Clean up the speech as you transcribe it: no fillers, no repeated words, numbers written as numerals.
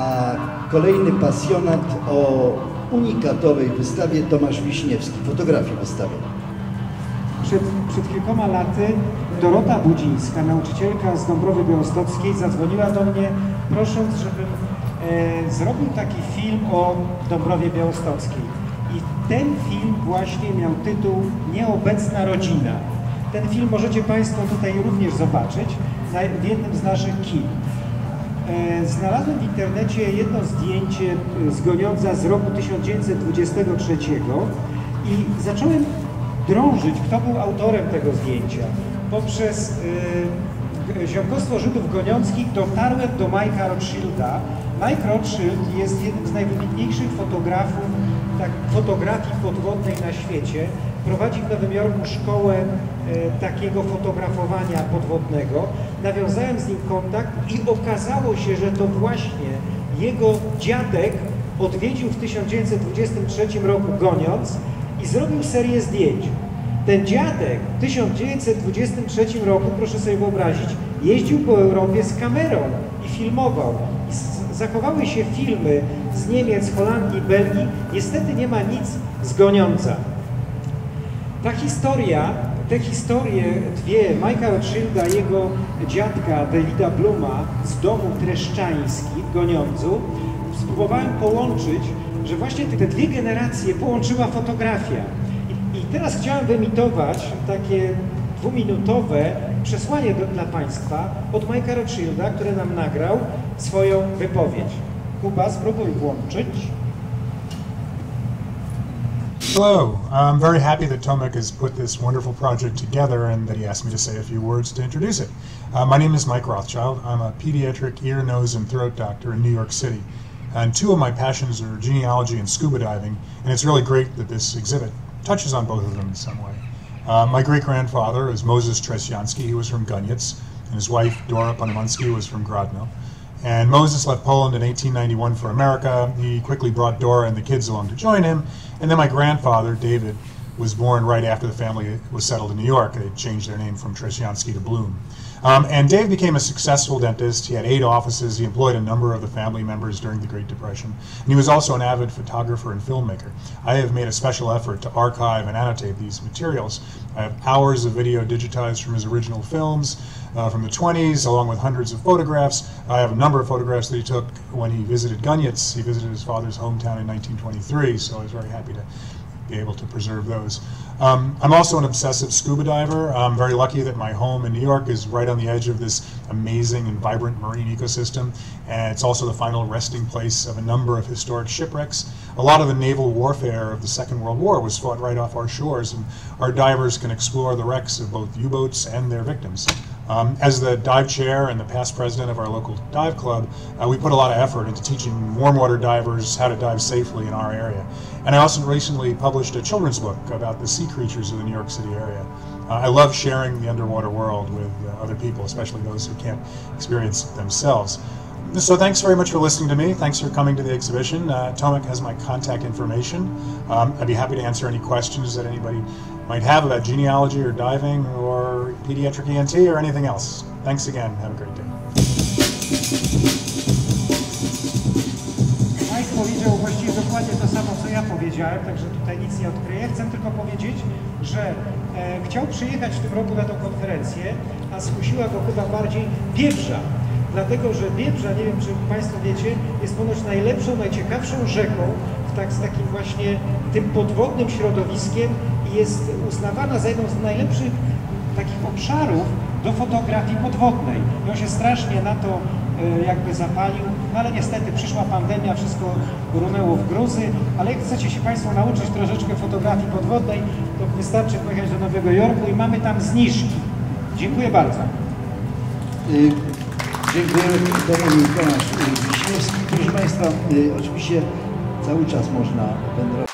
a kolejny pasjonat o unikatowej wystawie Tomasz Wiśniewski, fotografii wystawy. Przed kilkoma laty Dorota Budzińska, nauczycielka z Dąbrowy Białostockiej, zadzwoniła do mnie, prosząc, żebym zrobił taki film o Dąbrowie Białostockiej. I ten film właśnie miał tytuł Nieobecna rodzina. Ten film możecie Państwo tutaj również zobaczyć w jednym z naszych kin. Znalazłem w internecie jedno zdjęcie z Goniądza z roku 1923 i zacząłem drążyć, kto był autorem tego zdjęcia. Poprzez ziomkostwo Żydów goniąckich dotarłem do Mike'a Rothschilda. Mike Rothschild jest jednym z najwybitniejszych fotografów fotografii podwodnej na świecie. Prowadzi w Nowym Jorku szkołę takiego fotografowania podwodnego. Nawiązałem z nim kontakt i okazało się, że to właśnie jego dziadek odwiedził w 1923 roku Goniądz i zrobił serię zdjęć. Ten dziadek w 1923 roku, proszę sobie wyobrazić, jeździł po Europie z kamerą i filmował. I zachowały się filmy z Niemiec, Holandii, Belgii. Niestety nie ma nic z Goniądza. Te historie dwie, Mike'a Rothschilda i jego dziadka Davida Bluma z domu Treszczański w Goniądzu, spróbowałem połączyć, że właśnie te dwie generacje połączyła fotografia. I teraz chciałem wyemitować takie dwuminutowe przesłanie dla Państwa od Mike'a Rothschilda, który nam nagrał swoją wypowiedź. Kuba, spróbuj włączyć. Hello, I'm very happy that Tomek has put this wonderful project together and that he asked me to say a few words to introduce it. My name is Mike Rothschild. I'm a pediatric ear, nose, and throat doctor in New York City. And two of my passions are genealogy and scuba diving, and it's really great that this exhibit touches on both of them in some way. My great-grandfather is Moses Tresjansky. He was from Goniec, and his wife, Dora Ponemanski, was from Grodno. And Moses left Poland in 1891 for America. He quickly brought Dora and the kids along to join him. And then my grandfather, David, was born right after the family was settled in New York. They changed their name from Tresjansky to Bloom. And Dave became a successful dentist. He had 8 offices. He employed a number of the family members during the Great Depression. And he was also an avid photographer and filmmaker. I have made a special effort to archive and annotate these materials. I have hours of video digitized from his original films from the 20s, along with hundreds of photographs. I have a number of photographs that he took when he visited Goniec. He visited his father's hometown in 1923, so I was very happy to be able to preserve those. I'm also an obsessive scuba diver. I'm very lucky that my home in New York is right on the edge of this amazing and vibrant marine ecosystem, and it's also the final resting place of a number of historic shipwrecks. A lot of the naval warfare of the Second World War was fought right off our shores, and our divers can explore the wrecks of both U-boats and their victims. As the dive chair and the past president of our local dive club, we put a lot of effort into teaching warm water divers how to dive safely in our area. And I also recently published a children's book about the sea creatures of the New York City area. I love sharing the underwater world with other people, especially those who can't experience it themselves. So thanks very much for listening to me. Thanks for coming to the exhibition. Tomek has my contact information. I'd be happy to answer any questions that anybody might have about genealogy or diving or pediatric ENT or anything else. Thanks again. Have a great day. Mike powiedział właściwie dokładnie to samo, co ja powiedziałem, także tutaj nic nie odkryję. Chcę tylko powiedzieć, że chciał przyjechać w tym roku na tę konferencję, a skusiła go chyba bardziej Biebrza. Dlatego, że Biebrza, nie wiem, czy Państwo wiecie, jest ponoć najlepszą, najciekawszą rzeką z takim właśnie tym podwodnym środowiskiem i jest uznawana za jedną z najlepszych takich obszarów do fotografii podwodnej. I on się strasznie na to jakby zapalił, no ale niestety przyszła pandemia, wszystko runęło w gruzy, ale jak chcecie się Państwo nauczyć troszeczkę fotografii podwodnej, to wystarczy pojechać do Nowego Jorku i mamy tam zniżki. Dziękuję bardzo. Dziękuję. Tomasz Wiśniewski. Proszę Państwa, oczywiście cały czas można wędrować.